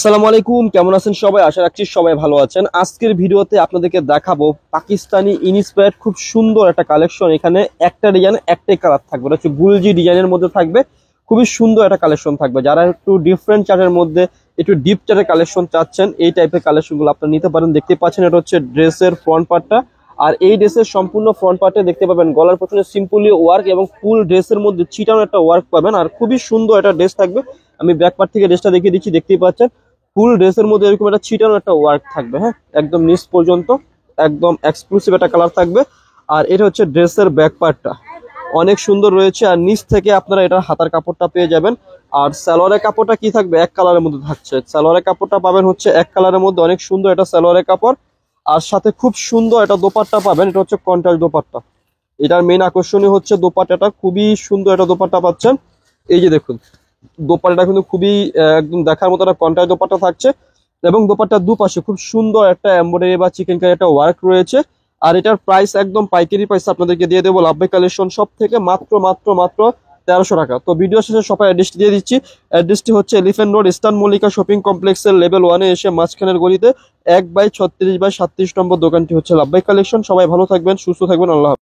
আসসালামু আলাইকুম, কেমন আছেন সবাই? আশা রাখছি সবাই ভালো আছেন। আজকের ভিডিওতে আপনাদেরকে দেখাবো পাকিস্তানি ইন্সপায়ার্ড খুব সুন্দর একটা কালেকশন। এখানে একটা ডিজাইন একটাই কালার থাকবে, এটা হচ্ছে গুলজি ডিজাইনের মধ্যে থাকবে। খুবই সুন্দর একটা কালেকশন থাকবে। যারা একটু ডিফারেন্ট চার্টের মধ্যে একটু ডিপ চার্টের কালেকশন চাচ্ছেন, এই টাইপের কালেকশনগুলো আপনারা নিতে পারেন। দেখতে পাচ্ছেন এটা হচ্ছে ড্রেসের ফ্রন্ট পার্টটা। আর এই ড্রেসের সম্পূর্ণ ফ্রন্ট পার্টে দেখতে পাবেন গলার পেছনে সিম্পলি ওয়ার্ক এবং ফুল ড্রেসের মধ্যে চিটানো একটা ওয়ার্ক পাবেন। আর খুবই সুন্দর একটা ড্রেস থাকবে। আমি ব্যাক পার্ট থেকে ড্রেসটা দেখিয়ে দিচ্ছি, দেখতেই পাচ্ছেন ফুল ড্রেসের মধ্যে এরকম একটা ছিটানো একটা ওয়ার্ক থাকবে। হ্যাঁ, একদম নিচ পর্যন্ত একদম এক্সক্লুসিভ একটা কালার থাকবে। আর এটা হচ্ছে ড্রেসের ব্যাক পার্টটা, অনেক সুন্দর রয়েছে। আর নিচ থেকে আপনারা এটার হাতার কাপড়টা পেয়ে যাবেন। আর সালোয়ারের কাপড়টা কি থাকবে, এক কালারের মধ্যে থাকছে। সালোয়ারের কাপড়টা পাবেন হচ্ছে এক কালারের মধ্যে, অনেক সুন্দর এটা সালোয়ারের কাপড়। আর সাথে খুব সুন্দর এটা দোপাট্টা পাবেন, এটা হচ্ছে কন্ট্রাস্ট দোপাট্টা। এটার মেইন আকর্ষণীয় হচ্ছে দোপাট্টাটা, খুবই সুন্দর একটা দোপাট্টা পাচ্ছেন। এই যে দেখুন, দোপাট্টাটা কিন্তু খুবই একদম দেখার মতো একটা কন্ট্রাস্ট দোপাট্টা থাকছে। এবং দোপাট্টার দুপাশে খুব সুন্দর একটা এমব্রয়ডারি বা চিকেন কারি একটা ওয়ার্ক রয়েছে। আর এটার প্রাইস একদম পাইকারি প্রাইস আপনাদেরকে দিয়ে দেবো লাভবাই কালেকশন সব থেকে মাত্র মাত্র মাত্র 1300 টাকা। তো ভিডিও শেষে সবাই অ্যাড্রেসটি দিয়ে দিচ্ছি। অ্যাড্রেসটি হচ্ছে elephant road, eastern Mallika shopping কমপ্লেক্সের লেভেল 1-এ এসে মাঝখানের গলিতে 1/36/37 নম্বর দোকানটি হচ্ছে লাভবাই কালেকশন। সবাই ভালো থাকবেন, সুস্থ থাকবেন, আল্লাহ হাফেজ।